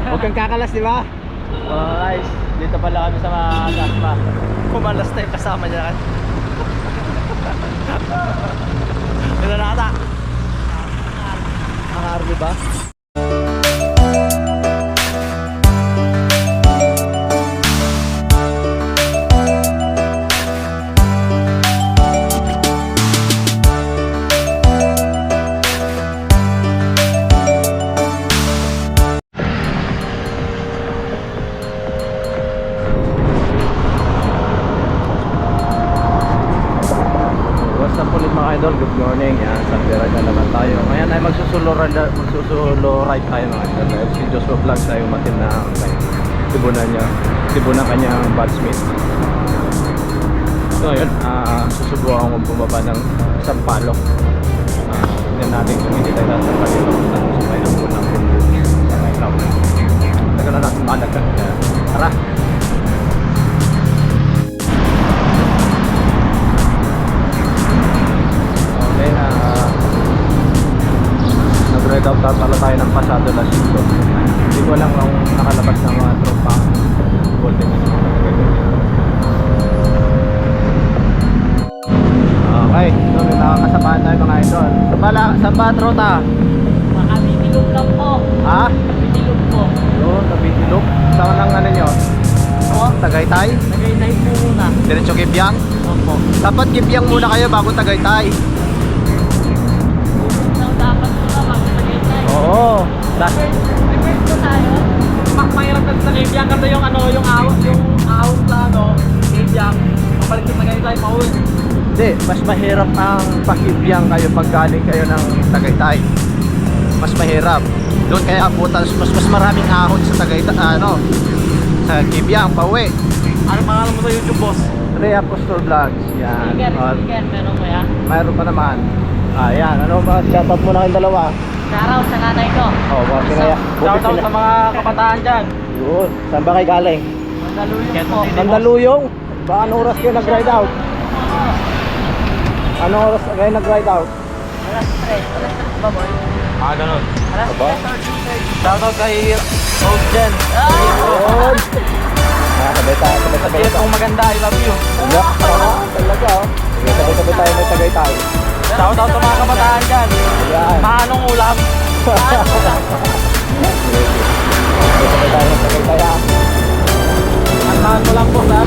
Huwag kang kakalas, di ba? Guys, dito pala kami sa mga gasma. Kumalas na yung kasama niya. Ito na ata. Ang army ba? Idol, good morning. Yan, Sunday ride na naman tayo. Ngayon ay magsusulo ride tayo mga idol. Dahil si Joshua Vlogs ay umatin na tibunan kanyang badsmith. So yun, susubukan kong bumaba ng isang palo. Tignan natin kung hindi tayo nasa palito. Tapos may ng punang sa may crowd. Tagal na natin malagan. Tara! Nag-ride out pala tayo ng Pasado Las 5. Hindi ko alam kung nakalabas ng mga tropa Golden. Okay, so may nakakasabahan tayo mga idol. Saan ba trota? Makabitilog lang po. Ha? Bitilog po. Doon, Kabitilog. Saan lang ano nyo? Oo, Tagaytay? Tagaytay po muna. Diretso Kibyang? Opo. Dapat Kibyang muna kayo bago Tagaytay. Dapat po na bago Tagaytay. Oo. Reverse po tayo. Mahirap kasi sa Kibyang kasi yung ano, yung ahos na ano, Kibyang. Kapalik sa Tagaytay, pauwi. Hindi, mas mahirap ang pakibyang kayo pag galing kayo ng Tagaytay. Mas mahirap. Doon kaya abutan, mas maraming ahon sa Tagaytay, sa Kibyang, pauwi. Ano pangalan mo sa YouTube, boss? Ray Apostol Vlogs. Yan. Sticker, meron mo yan? Mayroon pa naman. Yan. Ano ba? Shoutout mo na kayong dalawa. Shoutout sa nanay ko. Bakit kinaya? Shoutout sa mga kabataan dyan. Yun. Saan ba kayo galing? Mandaluyong po. Mandaluyong? Ba anong oras kayo nag-ride out? Anong oras kayo nag-ride out? Alas 3. Alas 3 ba, boy? Ganun. Alas Aba? 3. Shoutout kay Rose Jen. Ah! Sabay-sabay Kung maganda, I love you. Talaga oh. Sige, sabay-sabay tayo may Tagaytay. Shoutout sa mga kabataan dyan. Ayan. Paanong ulam? Paanong ulam? Sabay tayo may Tagaytay ah. Antahan mo lang po, ha?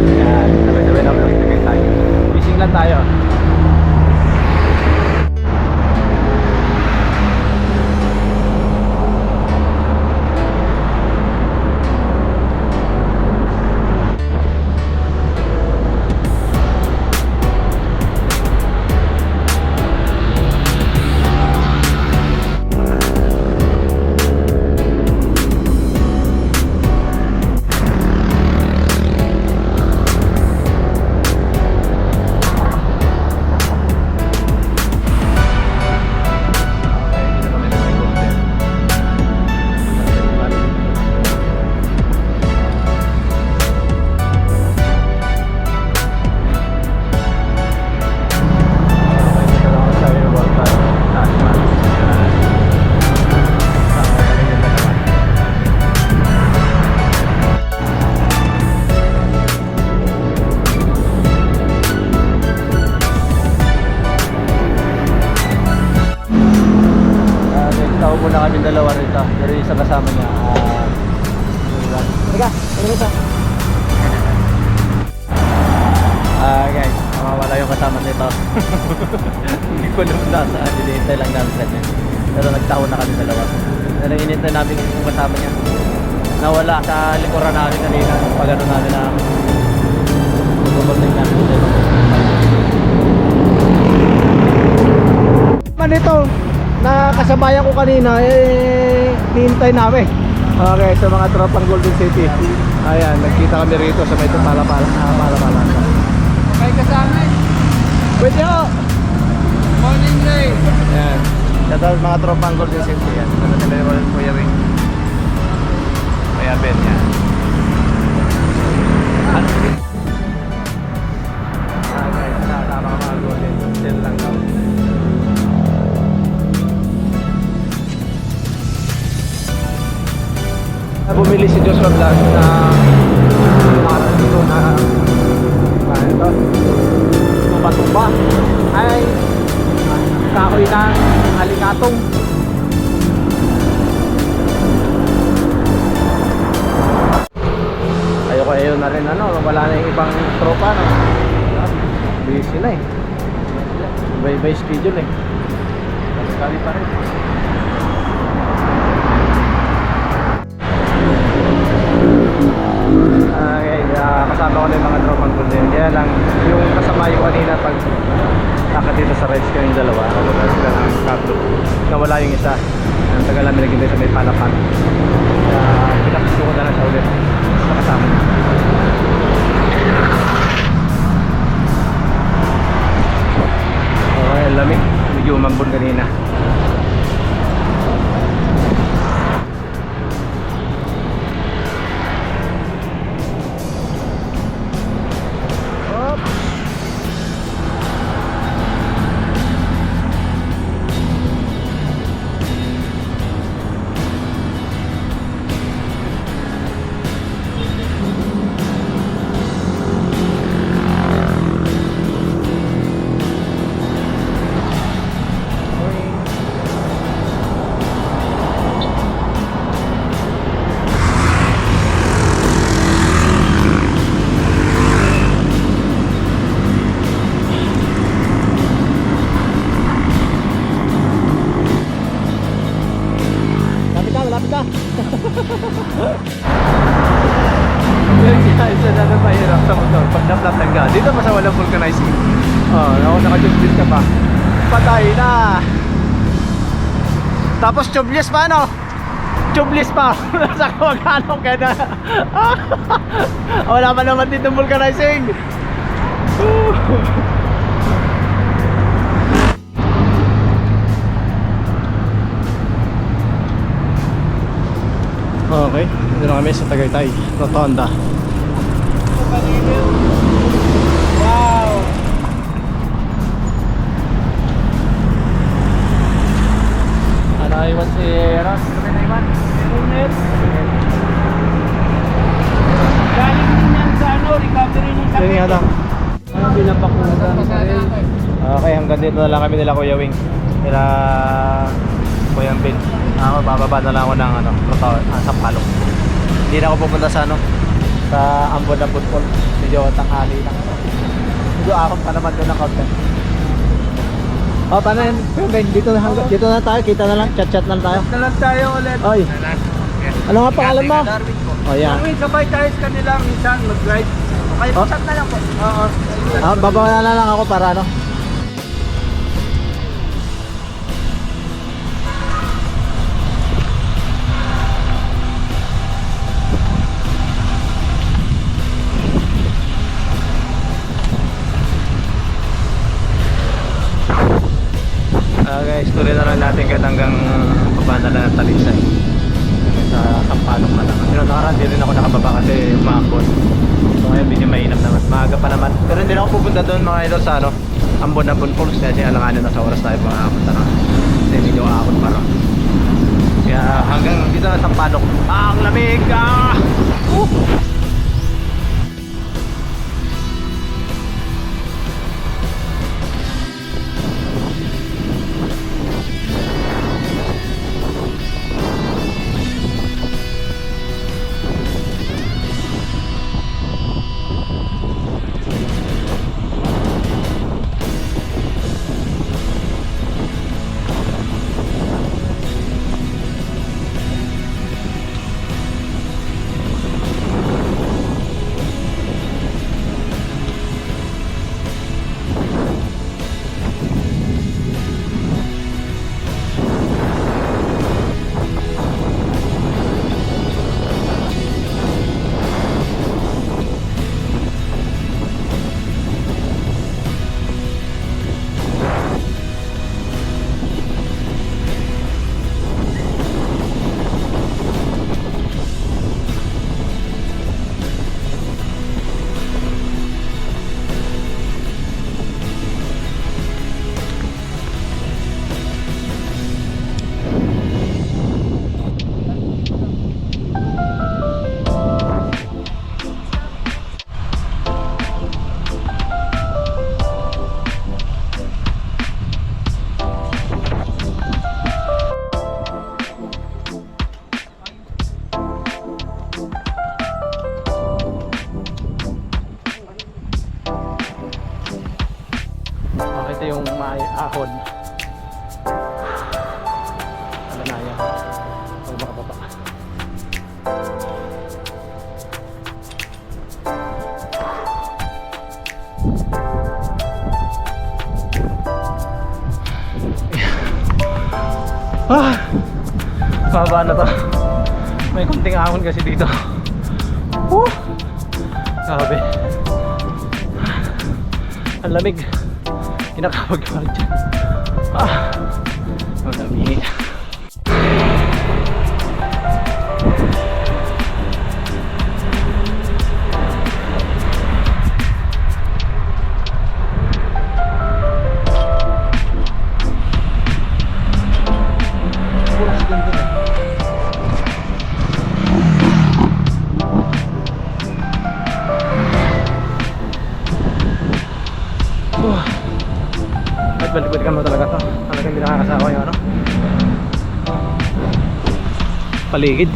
Ayan, sabay-sabay namin may Tagaytay. Fishing lang tayo. Muna kami dalawa rito. Pero yung isang kasama niya. Teka, ano ito? Guys, mawawala yung kasama nito. Hindi ko alam nasaan. Hinihintay lang namin kasi. Pero nagtaon na kami dalawa. Pero hinihintay namin yung kasama niya. Nawala sa likuran namin kanina. Pag ano namin na bumabalik namin dito. Ito na kasabayan ko kanina hihintay namin. Okay, sa mga tropang Golden City. Ayan, nagkita kami rito sa may Palapala. May kasama eh. Pwede ho! Morning day. Ayan, ito mga tropang Golden City. Ayan, ito na nila yung Kuya Ring. Kuya Ben, yan. Guys, nakatama ka mga Golden. Chill lang daw. bumili si Joshua Vlog na para dito na ano ito? Tuba-tuba ay kahoy ng alikatong. Ayoko ayun na rin ano, wala na yung ibang tropa no. Busy na eh. Bye-bye schedule eh. Kali pa rin. Kasama ko na yung mga tropang kundi. Kaya lang, yung kasama yung kanina pag nakat dito sa rides ko yung dalawa. Ako sila ng kablo. Nawala yung isa. Ang tagal namin naghintay sa may palapan. Kaya pinakasuko ko na lang siya ulit sa kasama niya. Okay, ang lamig. Medyo umambon kanina. Lapit ka! Isa na na mahirap sa motor pag na-flat ng gas. Dito pa sa walang vulcanizing. Ako naka-tubeless ka pa. Patay na! Tapos tubeless pa ano? Tubeless pa! Nasa kawagano ka na. Wala pa naman dito vulcanizing. Okay, dito na kami sa Tagaytay, Rotonda. Wow! Ano iwan si Ras? Ano na iwan? Unet. Galing din yan sa ano, recovery ng sakit. Sige nga daw. Pinapakunan sa rin. Okay, hanggang dito na lang kami nila Kuya Wing. Nila Kuya Ben. Ako bababa na lang ako ng ano, sa Palok. Hindi na ako pupunta sa ano, sa Ambon na Football. Medyo tanghali lang. Medyo akong pa naman doon ng content. Paano yan? Dito na tayo, kita na lang, chat na lang tayo. Chat na lang tayo ulit. Oy. Ano nga pangalan mo? Darwin po. Oh, yeah. Darwin, sabay tayo sa kanila minsan mag-ride. Okay, chat na lang po. Oo. Bababa na lang ako para ano. Guys, tuloy na lang natin kahit hanggang babanda na ng Talisay sa Sampalok na lang. Kasi nakaraan din rin ako nakababa kasi umaakot. So ngayon medyo mainam naman, maaga pa naman. Pero hindi na ako pupunta doon mga idol sa ano, Ambon na Falls kasi alanganin na sa oras tayo pangapunta na. Kasi medyo aakot pa rin. Kaya hanggang dito na Sampalok. Ang lamig! Mababa na to. May kunting ahon kasi dito. Grabe. Ang lamig. Kinakapag-kapag dyan. Ang lamig. At balik-balikan mo talaga to. Talagang hindi nakakasawa yung ano, paligid.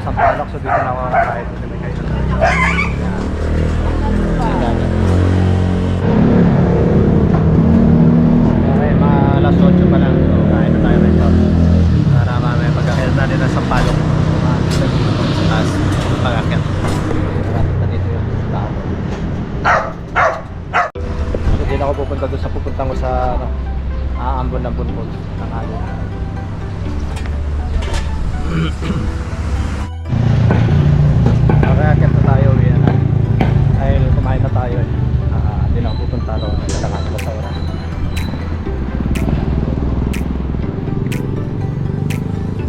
Sampalok, so dito na ako kahit hindi may kayo. Okay, mga alas 8 pa lang. So, kain na tayo rito. Para mamaya pag-akit natin ng Sampalok. Sa taas, pag-akit. Marapit na dito yung tao. So, dito ako pupunta doon sa pupuntang ko sa Aambon ng Bunbun. Nakalo. Akit na tayo, uwi na. Dahil kumain na tayo eh. Hindi na ako pupunta ro. Nagtatangan ko sa oras.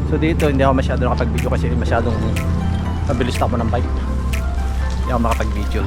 So dito hindi ako masyado nakapag-video kasi masyadong mabilis na ako ng bike. Hindi ako makapag-video.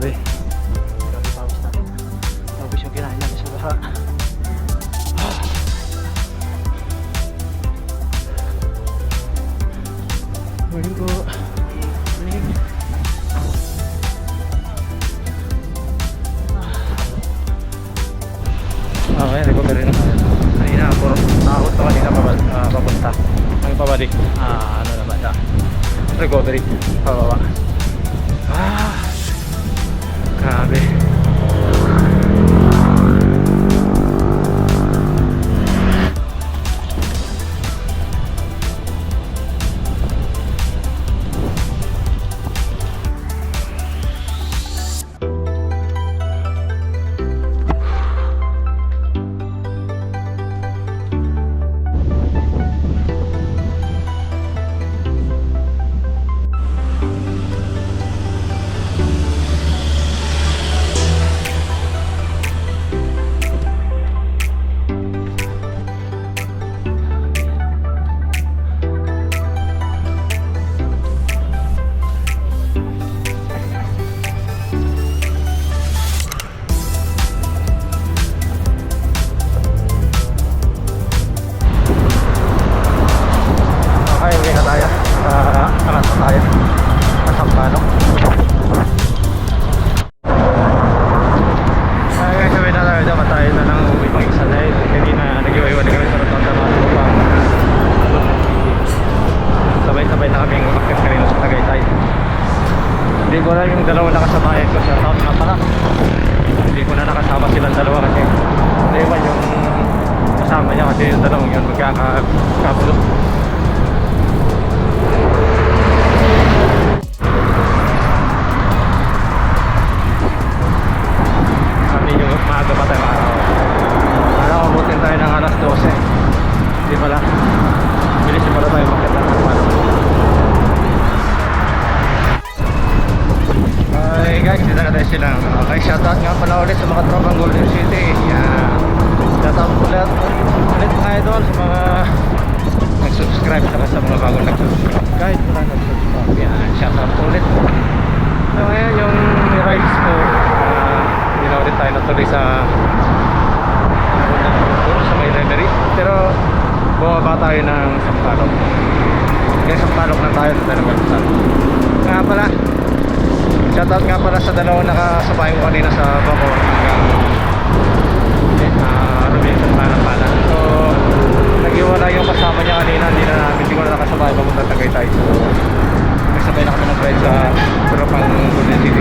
Grabe. Grabe pawis natin. Tapos yung kinain namin sa baha. Morning po. Morning. Okay, recovery na tayo. Kanina, puro nakakot pa kanina papunta. Ang pabalik, ano naman siya. Recovery, pababa. Grabe. Okay, uwi na tayo. Alas na tayo. Masambano. Okay, sabi na tayo dyan. Matayo na lang uwi pang isa dahil kanina nag-iwa-iwan kami sa Rotonda Matupa. Sabay-sabay na kaming umakyat kanina sa Tagaytay. Hindi ko lang yung dalawa nakasamayan ko. Shout out nga pala. Hindi ko na nakasama silang dalawa kasi hindi ba yung kasama niya kasi yung dalawang yun magkakabulo. Medyo maaga pa tayo araw. Alam ko, butin tayo ng alas 12. Hindi pala. Bilis pala tayo makita ng ano. Okay guys, dito na tayo silang. Okay, shoutout nga pala ulit sa mga tropang Golden City. Yan. Shoutout ulit mga idol sa mga nag-subscribe sa mga bagong nag-subscribe. Kahit wala nag-subscribe. Yan, shoutout ulit. So ngayon yung rides ko. Hindi na ulit tayo natuloy sa may Reverie. Pero bumaba tayo ng Sampaloc. Kaya Sampaloc na tayo sa dalawang bansa. Nga pala, shoutout nga pala sa dalawang nakasabay ko kanina sa Bacoor hanggang Robinson Pala. So nag-iwala yung kasama niya kanina. Hindi ko na nakasabay papunta Tagaytay. So nagsabay na kami ng ride sa Tropang Golden City.